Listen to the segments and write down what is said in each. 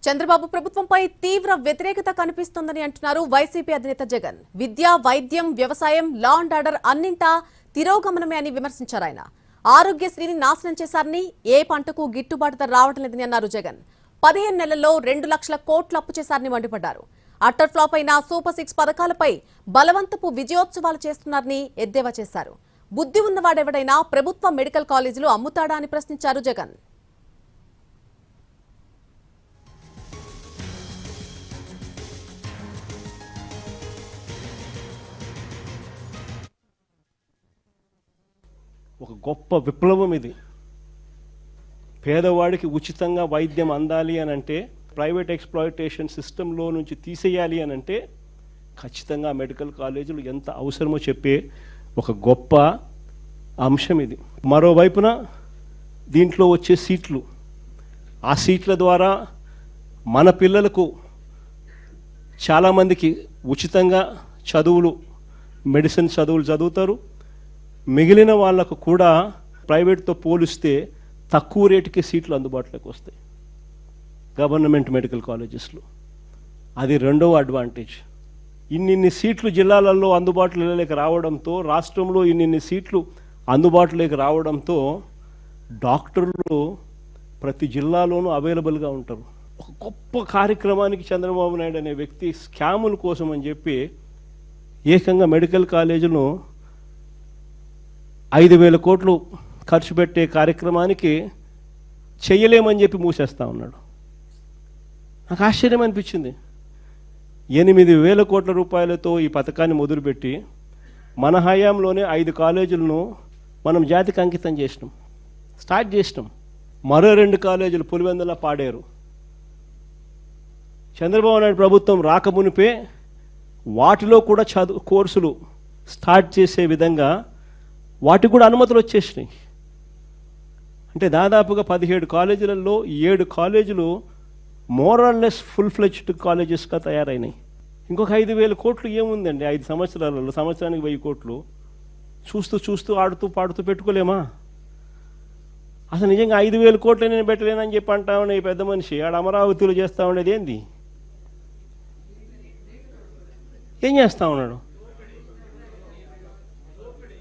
చంద్రబాబు ప్రభుత్వంపై తీవ్ర వ్యతిరేకత కనిపిస్తోందని అంటున్నారు వైసీపీ అధినేత జగన్. విద్య, వైద్యం, వ్యవసాయం, లా అండ్ ఆర్డర్ అన్నింటా తిరోగమనమే అని విమర్శించారు ఆయన. ఆరోగ్యశ్రీని నాశనం చేశారని, ఏ పంటకు గిట్టుబాటు ధర రావడం లేదని అన్నారు జగన్. 15 నెలల్లో 2 లక్షల కోట్లు అప్పు చేశారని మండిపడ్డారు. అట్టర్ ఫ్లాప్ అయిన సూపర్ 6 పథకాలపై బలవంతపు విజయోత్సవాలు చేస్తున్నారని ఎద్దేవా చేశారు. బుద్ధి ఉన్నవాడెవడైనా ప్రభుత్వ మెడికల్ కాలేజీలు అమ్ముతాడా అని ప్రశ్నించారు జగన్. ఒక గొప్ప విప్లవం ఇది. పేదవాడికి ఉచితంగా వైద్యం అందాలి అని అంటే, ప్రైవేట్ ఎక్స్‌ప్లాయిటేషన్ సిస్టంలో నుంచి తీసేయాలి అని అంటే ఖచ్చితంగా మెడికల్ కాలేజీలు ఎంత అవసరమో చెప్పే ఒక గొప్ప అంశం ఇది. మరోవైపున దీంట్లో వచ్చే సీట్లు, ఆ సీట్ల ద్వారా మన పిల్లలకు చాలామందికి ఉచితంగా చదువులు, మెడిసిన్ చదువులు చదువుతారు. మిగిలిన వాళ్ళకు కూడా ప్రైవేట్తో పోలిస్తే తక్కువ రేటుకి సీట్లు అందుబాటులోకి వస్తాయి గవర్నమెంట్ మెడికల్ కాలేజెస్లో. అది రెండవ అడ్వాంటేజ్. ఇన్నిన్ని సీట్లు జిల్లాలలో అందుబాటులోకి రావడంతో, రాష్ట్రంలో ఇన్నిన్ని సీట్లు అందుబాటులోకి రావడంతో డాక్టర్లు ప్రతి జిల్లాలోనూ అవైలబుల్గా ఉంటారు. ఒక గొప్ప కార్యక్రమానికి చంద్రబాబు నాయుడు అనే వ్యక్తి స్కాముల కోసం అని చెప్పి ఏకంగా మెడికల్ కాలేజీను 5,000 కోట్లు ఖర్చు పెట్టే కార్యక్రమానికి చెయ్యలేమని చెప్పి మూసేస్తా ఉన్నాడు. నాకు ఆశ్చర్యం అనిపించింది. 8,000 కోట్ల రూపాయలతో ఈ పథకాన్ని మొదలుపెట్టి మన హయాంలోనే 5 కాలేజీలను మనం జాతికి అంకితం చేసినాం, స్టార్ట్ చేసినాం. మరో 2 కాలేజీలు పులివెందుల పాడేరు. చంద్రబాబు నాయుడు ప్రభుత్వం రాకమునిపే వాటిలో కూడా కోర్సులు స్టార్ట్ చేసే విధంగా వాటికి కూడా అనుమతులు వచ్చేసినాయి. అంటే దాదాపుగా 17 కాలేజీలలో 7 కాలేజీలు మోరల్లెస్ ఫుల్ ఫ్లెడ్జ్డ్ కాలేజెస్గా తయారైనాయి. ఇంకొక 5,000 కోట్లు ఏముందండి 5 సంవత్సరాలలో? సంవత్సరానికి 1000 కోట్లు చూస్తూ ఆడుతూ పాడుతూ పెట్టుకోలేమా? అసలు నిజంగా 5,000 కోట్లు నేను పెట్టలేనని చెప్పి అంటా ఉండే ఈ పెద్ద మనిషి ఆడ అమరావతిలో చేస్తూ ఉండేది ఏంది? ఏం చేస్తూ ఉన్నాడు?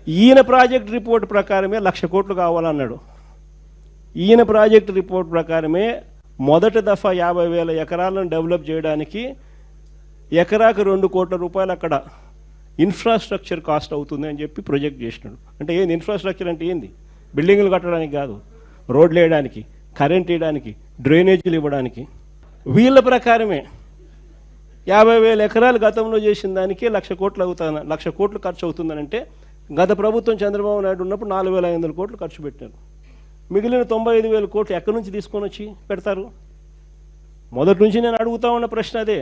ఈయన ప్రాజెక్ట్ రిపోర్ట్ ప్రకారమే 1,00,000 కోట్లు కావాలన్నాడు. ఈయన ప్రాజెక్ట్ రిపోర్ట్ ప్రకారమే మొదటి దఫా 50,000 ఎకరాలను డెవలప్ చేయడానికి ఎకరాకు 2 కోట్ల రూపాయలు అక్కడ ఇన్ఫ్రాస్ట్రక్చర్ కాస్ట్ అవుతుంది అని చెప్పి ప్రొజెక్ట్ చేసినాడు. అంటే ఏంది ఇన్ఫ్రాస్ట్రక్చర్ అంటే ఏంది? బిల్డింగులు కట్టడానికి కాదు, రోడ్లు వేయడానికి, కరెంట్ వేయడానికి, డ్రైనేజీలు ఇవ్వడానికి. వీళ్ళ ప్రకారమే 50,000 ఎకరాలు గతంలో చేసిన దానికి 1,00,000 కోట్లు అవుతాను, 1,00,000 కోట్లు ఖర్చు అవుతుందనంటే గత ప్రభుత్వం చంద్రబాబు నాయుడు ఉన్నప్పుడు 4,500 కోట్లు ఖర్చు పెట్టారు. మిగిలిన 95,000 కోట్లు ఎక్కడి నుంచి తీసుకొని వచ్చి పెడతారు? మొదటి నుంచి నేను అడుగుతా ఉన్న ప్రశ్న అదే.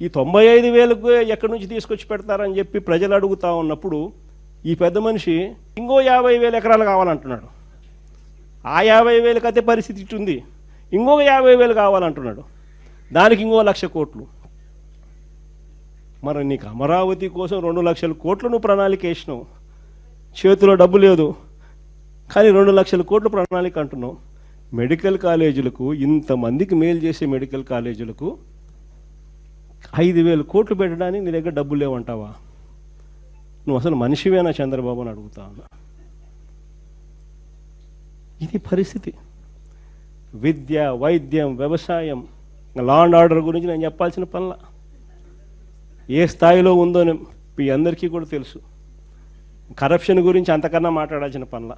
ఈ 95,000కు ఎక్కడి నుంచి తీసుకొచ్చి పెడతారని చెప్పి ప్రజలు అడుగుతా ఉన్నప్పుడు ఈ పెద్ద మనిషి ఇంకో 50,000 ఎకరాలు కావాలంటున్నాడు. ఆ 50,000కి అదే పరిస్థితి ఉంది. ఇంకొక 50,000 కావాలంటున్నాడు. దానికి ఇంకో 1,00,000 కోట్లు. మరి నీకు అమరావతి కోసం 2,00,000 కోట్లు నువ్వు ప్రణాళిక వేసినావు, చేతిలో డబ్బు లేదు, కానీ 2,00,000 కోట్లు ప్రణాళిక అంటున్నావు. మెడికల్ కాలేజీలకు, ఇంతమందికి మేలు చేసే మెడికల్ కాలేజీలకు 5,000 కోట్లు పెట్టడానికి నీ దగ్గర డబ్బులు లేవంటావా? నువ్వు అసలు మనిషివేనా చంద్రబాబు అని అడుగుతా ఉన్నా. ఇది పరిస్థితి. విద్య, వైద్యం, వ్యవసాయం, లా అండ్ ఆర్డర్ గురించి నేను చెప్పాల్సిన పనుల ఏ స్థాయిలో ఉందో మీ అందరికీ కూడా తెలుసు. కరప్షన్ గురించి అంతకన్నా మాట్లాడాల్సిన పనుల.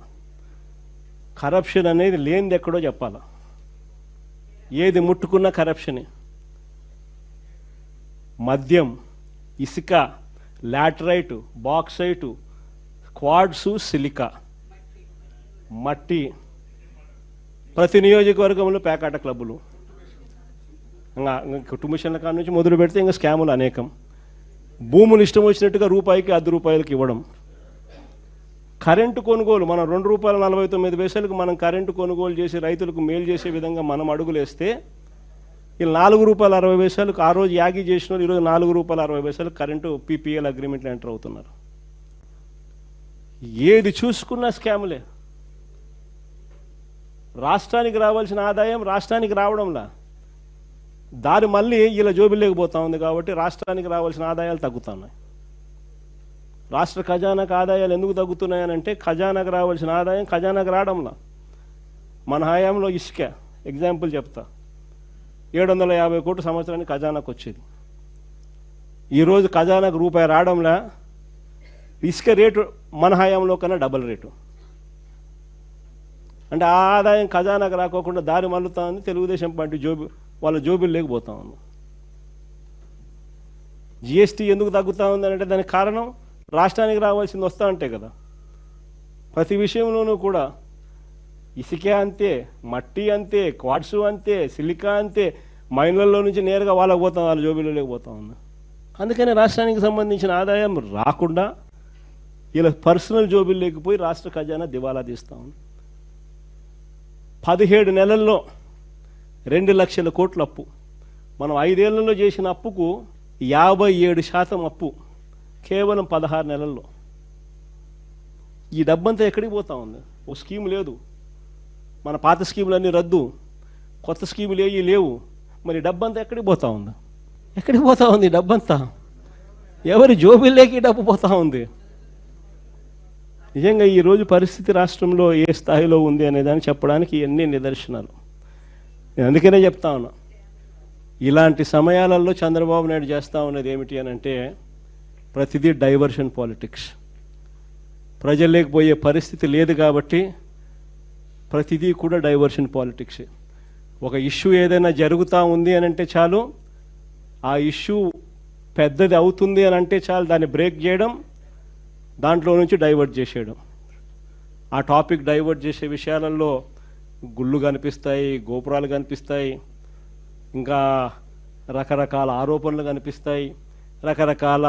కరప్షన్ అనేది లేనిది ఎక్కడో చెప్పాలా. ఏది ముట్టుకున్నా కరప్షనే. మద్యం, ఇసుక, లాటరైటు, బాక్సైటు, క్వాడ్సు, సిలికా, మట్టి, ప్రతి నియోజకవర్గంలో పేకాట క్లబ్బులు, ఇంకా కుటుంబిషన్ల కాడ నుంచి మొదలు పెడితే ఇంకా స్కాములు అనేకం. భూములు ఇష్టం వచ్చినట్టుగా రూపాయికి 10 రూపాయలకి ఇవ్వడం. కరెంటు కొనుగోలు మనం ₹2.49 మనం కరెంటు కొనుగోలు చేసి రైతులకు మేలు చేసే విధంగా మనం అడుగులేస్తే వీళ్ళు ₹4.60 ఆ రోజు యాగి చేసిన వాళ్ళు ఈరోజు ₹4.60 కరెంటు పీపీఎల్ అగ్రిమెంట్లు ఎంటర్ అవుతున్నారు. ఏది చూసుకున్నా స్కాములే. రాష్ట్రానికి రావాల్సిన ఆదాయం రాష్ట్రానికి రావడంలా, దారి మళ్ళీ ఇలా జోబిల్లోకి పోతా ఉంది. కాబట్టి రాష్ట్రానికి రావాల్సిన ఆదాయాలు తగ్గుతున్నాయి. రాష్ట్ర ఖజానాకు ఆదాయాలు ఎందుకు తగ్గుతున్నాయనంటే ఖజానాకు రావాల్సిన ఆదాయం ఖజానాకు రావడంలా. మన హయాంలో ఇసుక ఎగ్జాంపుల్ చెప్తా, 750 కోట్ల సంవత్సరానికి ఖజానాకు వచ్చేది. ఈరోజు ఖజానాకు రూపాయి రావడంలా, ఇసుక రేటు మన హయాంలో కన్నా డబల్ రేటు. అంటే ఆ ఆదాయం ఖజానాకు రాకోకుండా దారి మళ్ళుతా ఉంది. తెలుగుదేశం పార్టీ వాళ్ళ జోబులు లేకపోతా ఉంది. జిఎస్టీ ఎందుకు తగ్గుతూ ఉంది అంటే దానికి కారణం రాష్ట్రానికి రావాల్సింది వస్తూ ఉంటే కదా. ప్రతి విషయంలోనూ కూడా ఇసుకే అంతే, మట్టి అంతే, క్వార్ట్సు అంతే, సిలికా అంతే, మైన్లలో నుంచి నేరుగా వాళ్ళకి పోతాం, వాళ్ళ జోబీలో లేకపోతా ఉంది. అందుకని రాష్ట్రానికి సంబంధించిన ఆదాయం రాకుండా ఇలా పర్సనల్ జోబీలు లేకపోయి రాష్ట్ర ఖజానా దివాలా తీస్తూ ఉంది. 17 నెలల్లో 2 లక్షల కోట్ల అప్పు. మనం 5 ఏళ్లలో చేసిన అప్పుకు 57% అప్పు కేవలం 16 నెలల్లో. ఈ డబ్బంతా ఎక్కడికి పోతా ఉంది? ఓ స్కీమ్ లేదు, మన పాత స్కీములన్నీ రద్దు, కొత్త స్కీములు ఏవి లేవు. మరి డబ్బంతా ఎక్కడికి పోతా ఉంది? ఎక్కడికి పోతా ఉంది డబ్బంతా? ఎవరి జోబిల్లోకి డబ్బు పోతా ఉంది? నిజంగా ఈరోజు పరిస్థితి రాష్ట్రంలో ఏ స్థాయిలో ఉంది అనేదాన్ని చెప్పడానికి ఎన్ని నిదర్శనాలు. నేను అందుకనే చెప్తా ఉన్నా, ఇలాంటి సమయాలలో చంద్రబాబు నాయుడు చేస్తూ ఉన్నది ఏమిటి అని అంటే ప్రతిదీ డైవర్షన్ పాలిటిక్స్. ప్రజల్లోకి పోయే పరిస్థితి లేదు కాబట్టి ప్రతిదీ కూడా డైవర్షన్ పాలిటిక్స్. ఒక ఇష్యూ ఏదైనా జరుగుతూ ఉంది అని అంటే చాలు, ఆ ఇష్యూ పెద్దది అవుతుంది అని అంటే చాలు దాన్ని బ్రేక్ చేయడం, దాంట్లో నుంచి డైవర్ట్ చేసేయడం. ఆ టాపిక్ డైవర్ట్ చేసే విషయాలలో గుళ్ళు కనిపిస్తాయి, గోపురాలు కనిపిస్తాయి, ఇంకా రకరకాల ఆరోపణలు కనిపిస్తాయి, రకరకాల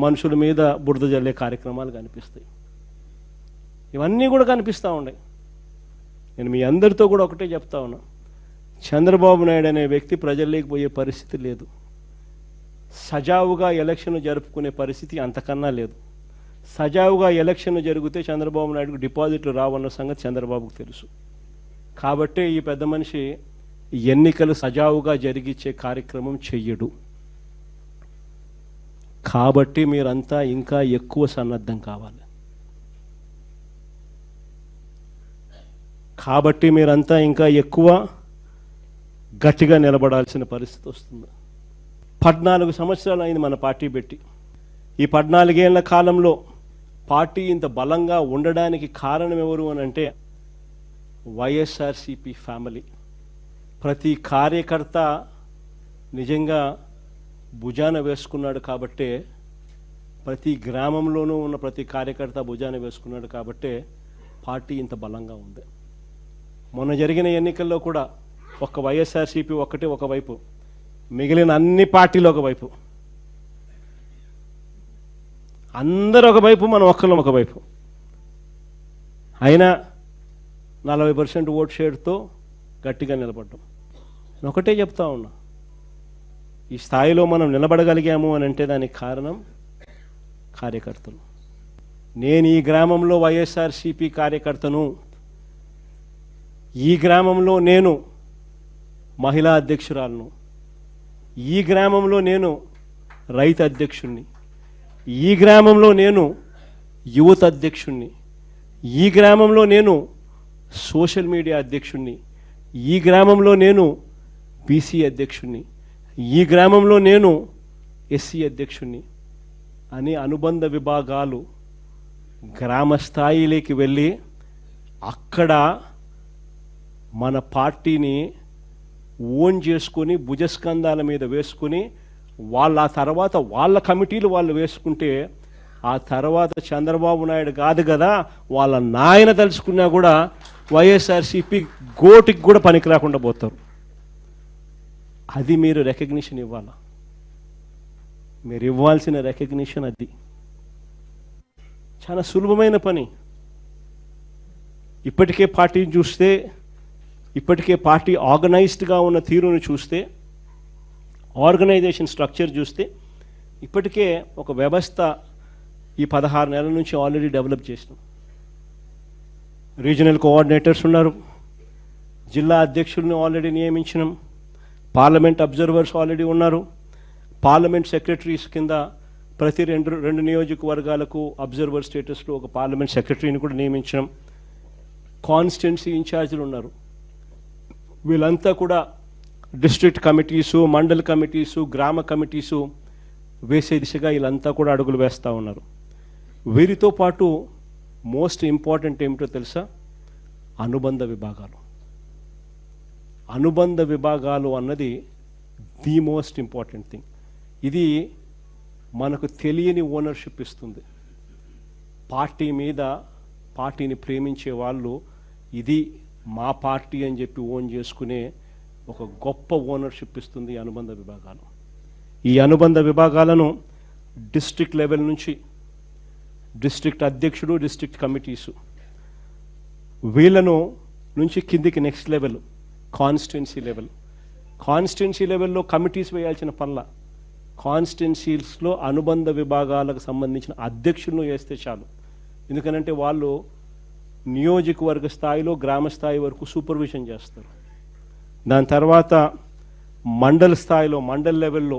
మనుషుల మీద బురద జల్లే కార్యక్రమాలు కనిపిస్తాయి. ఇవన్నీ కూడా కనిపిస్తూ ఉన్నాయి. నేను మీ అందరితో కూడా ఒకటే చెప్తా ఉన్నా, చంద్రబాబు నాయుడు అనే వ్యక్తి ప్రజల్లోకి పోయే పరిస్థితి లేదు. సజావుగా ఎలక్షన్ జరుపుకునే పరిస్థితి అంతకన్నా లేదు. సజావుగా ఎలక్షన్ జరిగితే చంద్రబాబు నాయుడుకు డిపాజిట్లు రావన్న సంగతి చంద్రబాబుకు తెలుసు. కాబట్టే ఈ పెద్ద మనిషి ఎన్నికలు సజావుగా జరిగించే కార్యక్రమం చెయ్యడు. కాబట్టి మీరంతా ఇంకా ఎక్కువ సన్నద్ధం కావాలి. కాబట్టి మీరంతా ఇంకా ఎక్కువ గట్టిగా నిలబడాల్సిన పరిస్థితి వస్తుంది. 14 సంవత్సరాలు అయింది మన పార్టీ పెట్టి. ఈ 14 ఏళ్ల కాలంలో పార్టీ ఇంత బలంగా ఉండడానికి కారణం ఎవరు అని అంటే వైఎస్ఆర్సిపి ఫ్యామిలీ. ప్రతి కార్యకర్త నిజంగా భుజాన వేసుకున్నాడు కాబట్టే, ప్రతి గ్రామంలోనూ ఉన్న ప్రతి కార్యకర్త భుజాన వేసుకున్నాడు కాబట్టే పార్టీ ఇంత బలంగా ఉంది. మొన్న జరిగిన ఎన్నికల్లో కూడా ఒక్క వైఎస్ఆర్సిపి ఒక్కటే ఒకవైపు, మిగిలిన అన్ని పార్టీలు ఒకవైపు, అందరూ ఒకవైపు, మనం ఒక్కళ్ళం ఒకవైపు. అయినా 40% ఓట్ షేర్తో గట్టిగా నిలబడ్డాం. నేను ఒకటే చెప్తా ఉన్నా, ఈ స్థాయిలో మనం నిలబడగలిగాము అని అంటే దానికి కారణం కార్యకర్తలు. నేను ఈ గ్రామంలో వైఎస్ఆర్సిపి కార్యకర్తను, ఈ గ్రామంలో నేను మహిళా అధ్యక్షురాలను, ఈ గ్రామంలో నేను రైతు అధ్యక్షుణ్ణి, ఈ గ్రామంలో నేను యువత అధ్యక్షుణ్ణి, ఈ గ్రామంలో నేను సోషల్ మీడియా అధ్యక్షుణ్ణి, ఈ గ్రామంలో నేను బీసీ అధ్యక్షుణ్ణి, ఈ గ్రామంలో నేను ఎస్సీ అధ్యక్షుణ్ణి అని అనుబంధ విభాగాలు గ్రామ స్థాయిలోకి వెళ్ళి అక్కడ మన పార్టీని ఓన్ చేసుకొని భుజస్కంధాల మీద వేసుకొని వాళ్ళ ఆ తర్వాత వాళ్ళ కమిటీలు వాళ్ళు వేసుకుంటే, ఆ తర్వాత చంద్రబాబు నాయుడు కాదు కదా వాళ్ళ నాయన తలుచుకున్నా కూడా వైఎస్ఆర్సిపి గోటికి కూడా పనికి రాకుండా పోతారు. అది మీరు రికగ్నిషన్ ఇవ్వాలా. మీరు ఇవ్వాల్సిన రికగ్నిషన్ అది. చాలా సులభమైన పని. ఇప్పటికే పార్టీని చూస్తే, ఇప్పటికే పార్టీ ఆర్గనైజ్డ్గా ఉన్న తీరును చూస్తే, ఆర్గనైజేషన్ స్ట్రక్చర్ చూస్తే, ఇప్పటికే ఒక వ్యవస్థ ఈ 16 నెలల నుంచి ఆల్రెడీ డెవలప్ చేసినాం. రీజనల్ కోఆర్డినేటర్స్ ఉన్నారు, జిల్లా అధ్యక్షుల్ని ఆల్రెడీ నియమించినాం, పార్లమెంట్ అబ్జర్వర్స్ ఆల్రెడీ ఉన్నారు, పార్లమెంట్ సెక్రటరీస్ కింద ప్రతి రెండు నియోజకవర్గాలకు అబ్జర్వర్ స్టేటస్లో ఒక పార్లమెంట్ సెక్రటరీని కూడా నియమించినాం, కాన్స్టిట్యున్సీ ఇన్ఛార్జీలు ఉన్నారు. వీళ్ళంతా కూడా డిస్ట్రిక్ట్ కమిటీసు, మండల్ కమిటీసు, గ్రామ కమిటీసు వేసే దిశగా వీళ్ళంతా కూడా అడుగులు వేస్తూ ఉన్నారు. వీరితో పాటు మోస్ట్ ఇంపార్టెంట్ ఏమిటో తెలుసా? అనుబంధ విభాగాలు. అనుబంధ విభాగాలు అన్నది ది మోస్ట్ ఇంపార్టెంట్ థింగ్. ఇది మనకు తెలియని ఓనర్షిప్ ఇస్తుంది. పార్టీ మీద, పార్టీని ప్రేమించే వాళ్ళు ఇది మా పార్టీ అని చెప్పి ఓన్ చేసుకునే ఒక గొప్ప ఓనర్షిప్ ఇస్తుంది ఈ అనుబంధ విభాగాలు. ఈ అనుబంధ విభాగాలను డిస్ట్రిక్ట్ లెవెల్ నుంచి డిస్ట్రిక్ట్ అధ్యక్షుడు, డిస్ట్రిక్ట్ కమిటీసు, వీళ్ళను నుంచి కిందికి next level constituency level. Constituency లెవెల్లో కమిటీస్ వేయాల్సిన పనుల, కాన్స్టిట్యున్సీస్లో అనుబంధ విభాగాలకు సంబంధించిన అధ్యక్షులను వేస్తే చాలు. ఎందుకనంటే వాళ్ళు నియోజకవర్గ స్థాయిలో గ్రామ స్థాయి వరకు సూపర్విజన్ చేస్తారు. దాని తర్వాత మండల స్థాయిలో, మండల్ లెవెల్లో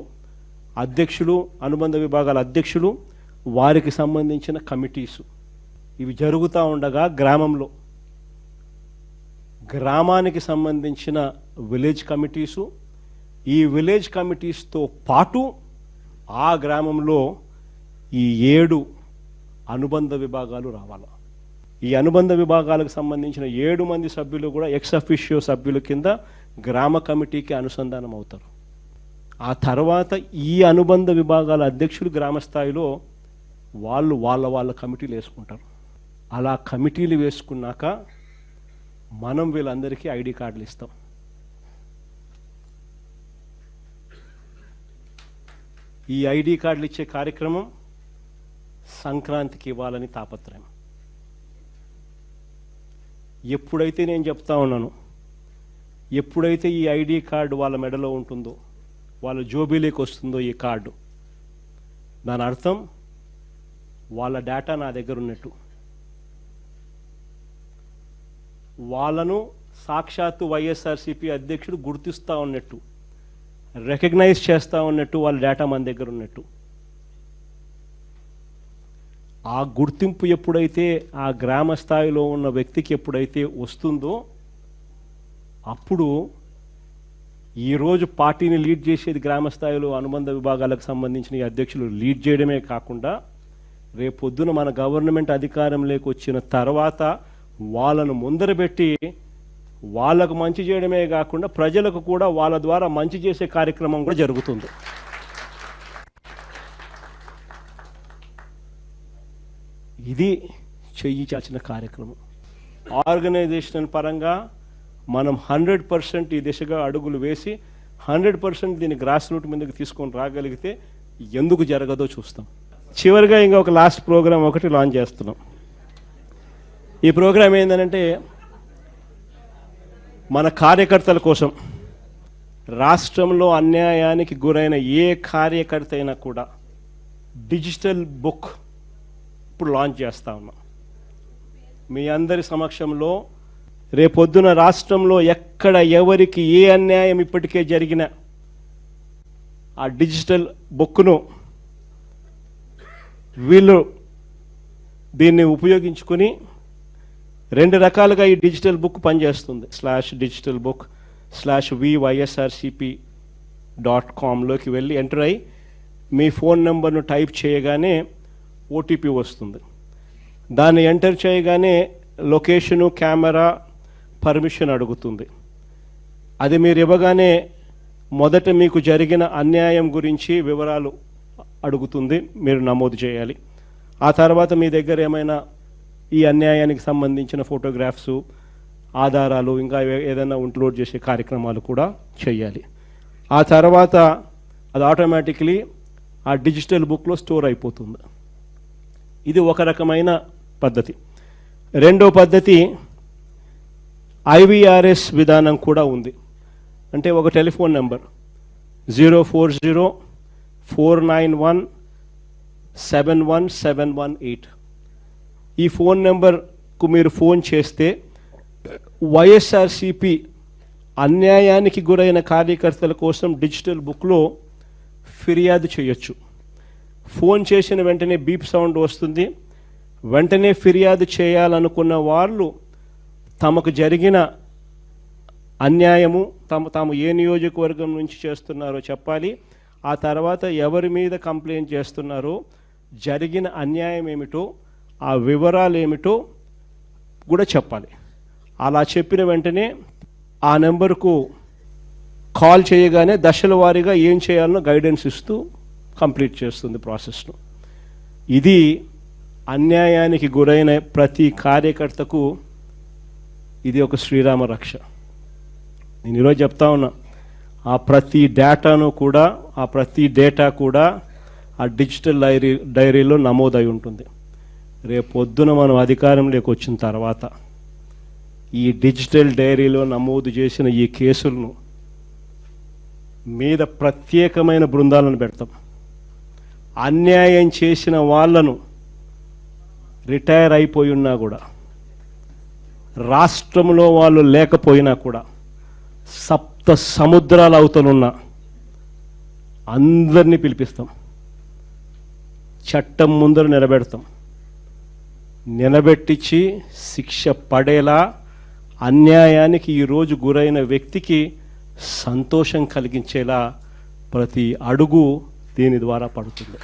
అధ్యక్షులు, అనుబంధ విభాగాల అధ్యక్షులు, వారికి సంబంధించిన కమిటీసు, ఇవి జరుగుతూ ఉండగా గ్రామంలో గ్రామానికి సంబంధించిన విలేజ్ కమిటీసు, ఈ విలేజ్ కమిటీస్తో పాటు ఆ గ్రామంలో ఈ 7 అనుబంధ విభాగాలు రావాలి. ఈ అనుబంధ విభాగాలకు సంబంధించిన 7 మంది సభ్యులు కూడా ఎక్స్ అఫిషియో సభ్యుల కింద గ్రామ కమిటీకి అనుసంధానం అవుతారు. ఆ తర్వాత ఈ అనుబంధ విభాగాల అధ్యక్షులు గ్రామ స్థాయిలో వాళ్ళు వాళ్ళ కమిటీలు వేసుకుంటారు. అలా కమిటీలు వేసుకున్నాక మనం వీళ్ళందరికీ ఐడి కార్డులు ఇస్తాం. ఈ ఐడి కార్డులు ఇచ్చే కార్యక్రమం సంక్రాంతికి ఇవ్వాలని తాపత్రయం. ఎప్పుడైతే నేను చెప్తా ఉన్నాను, ఎప్పుడైతే ఈ ఐడి కార్డు వాళ్ళ మెడలో ఉంటుందో, వాళ్ళ జోబీలోకి వస్తుందో ఈ కార్డు, దాని అర్థం వాళ్ళ డేటా నా దగ్గర ఉన్నట్టు. వాళ్ళను సాక్షాత్తు వైఎస్ఆర్సీపీ అధ్యక్షుడు గుర్తిస్తూ ఉన్నట్టు, రికగ్నైజ్ చేస్తూ ఉన్నట్టు, వాళ్ళ డేటా మన దగ్గర ఉన్నట్టు. ఆ గుర్తింపు ఎప్పుడైతే ఆ గ్రామ స్థాయిలో ఉన్న వ్యక్తికి ఎప్పుడైతే వస్తుందో, అప్పుడు ఈరోజు పార్టీని లీడ్ చేసేది గ్రామ స్థాయిలో అనుబంధ విభాగాలకు సంబంధించిన ఈ అధ్యక్షులు లీడ్ చేయడమే కాకుండా, రేపొద్దున మన గవర్నమెంట్ అధికారంలోకి వచ్చిన తర్వాత వాళ్ళను ముందర పెట్టి వాళ్ళకు మంచి చేయడమే కాకుండా ప్రజలకు కూడా వాళ్ళ ద్వారా మంచి చేసే కార్యక్రమం కూడా జరుగుతుంది. ఇది చేయించాల్సిన కార్యక్రమం. ఆర్గనైజేషనల్ పరంగా మనం 100% ఈ దిశగా అడుగులు వేసి 100% దీన్ని గ్రాస్ రూట్ మీదకి తీసుకొని రాగలిగితే ఎందుకు జరగదో చూస్తాం. చివరిగా ఇంకా ఒక లాస్ట్ ప్రోగ్రాం ఒకటి లాంచ్ చేస్తున్నాం. ఈ ప్రోగ్రాం ఏంటంటే మన కార్యకర్తల కోసం, రాష్ట్రంలో అన్యాయానికి గురైన ఏ కార్యకర్త అయినా కూడా డిజిటల్ బుక్ ఇప్పుడు లాంచ్ చేస్తా ఉన్నాం. మీ అందరి సమక్షంలో రేపొద్దున రాష్ట్రంలో ఎక్కడ ఎవరికి ఏ అన్యాయం ఇప్పటికే జరిగినా ఆ డిజిటల్ బుక్ను వీళ్ళు దీన్ని ఉపయోగించుకొని 2 రకాలుగా ఈ డిజిటల్ బుక్ పనిచేస్తుంది. /digitalbook/vySRCP.com లోకి వెళ్ళి ఎంటర్ అయ్యి మీ ఫోన్ నెంబర్ను టైప్ చేయగానే ఓటీపీ వస్తుంది. దాన్ని ఎంటర్ చేయగానే లొకేషను, కెమెరా, పర్మిషన్ అడుగుతుంది. అది మీరు ఇవ్వగానే మొదట మీకు జరిగిన అన్యాయం గురించి వివరాలు అడుగుతుంది, మీరు నమోదు చేయాలి. ఆ తర్వాత మీ దగ్గర ఏమైనా ఈ అన్యాయానికి సంబంధించిన ఫోటోగ్రాఫ్స్, ఆధారాలు, ఇంకా ఏదైనా అప్లోడ్ చేసే కార్యక్రమాలు కూడా చేయాలి. ఆ తర్వాత అది ఆటోమేటిక్లీ ఆ డిజిటల్ బుక్లో స్టోర్ అయిపోతుంది. ఇది ఒక రకమైన పద్ధతి. రెండో పద్ధతి IVRS విధానం కూడా ఉంది. అంటే ఒక టెలిఫోన్ నెంబర్ 040-491-71718. ఈ ఫోన్ నెంబర్కు మీరు ఫోన్ చేస్తే వైఎస్ఆర్సిపి అన్యాయానికి గురైన కార్యకర్తల కోసం డిజిటల్ బుక్లో ఫిర్యాదు చేయొచ్చు. ఫోన్ చేసిన వెంటనే బీప్ సౌండ్ వస్తుంది. వెంటనే ఫిర్యాదు చేయాలనుకున్న వాళ్ళు తమకు జరిగిన అన్యాయము తాము ఏ నియోజకవర్గం నుంచి చేస్తున్నారో చెప్పాలి. ఆ తర్వాత ఎవరి మీద కంప్లైంట్ చేస్తున్నారో, జరిగిన అన్యాయం ఏమిటో, ఆ వివరాలు ఏమిటో కూడా చెప్పాలి. అలా చెప్పిన వెంటనే ఆ నెంబర్కు కాల్ చేయగానే దశల వారీగా ఏం చేయాలనో గైడెన్స్ ఇస్తూ కంప్లీట్ చేస్తుంది ప్రాసెస్ను. ఇది అన్యాయానికి గురైన ప్రతి కార్యకర్తకు ఇది ఒక శ్రీరామ రక్ష. నేను ఈరోజు చెప్తా ఉన్నా, ఆ ప్రతి డేటా కూడా ఆ డిజిటల్ డైరీలో నమోదై ఉంటుంది. రేపొద్దున మనం అధికారంలోకి వచ్చిన తర్వాత ఈ డిజిటల్ డైరీలో నమోదు చేసిన ఈ కేసులను మీద ప్రత్యేకమైన బృందాలను పెడతాం. అన్యాయం చేసిన వాళ్ళను రిటైర్ అయిపోయి ఉన్నా కూడా, రాష్ట్రంలో వాళ్ళు లేకపోయినా కూడా, సప్త సముద్రాల అవతలున్న అందరినీ పిలిపిస్తాం. చట్టం ముందర నిలబెడతాం. నిలబెట్టించి శిక్ష పడేలా అన్యాయానికి ఈరోజు గురైన వ్యక్తికి సంతోషం కలిగించేలా ప్రతి అడుగు దీని ద్వారా పడుతుంది.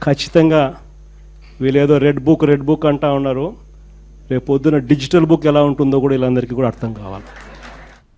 ఖచ్చితంగా వీళ్ళేదో రెడ్ బుక్ అంటా ఉన్నారు. రేపు పొద్దున డిజిటల్ బుక్ ఎలా ఉంటుందో కూడా వీళ్ళందరికీ కూడా అర్థం కావాలి.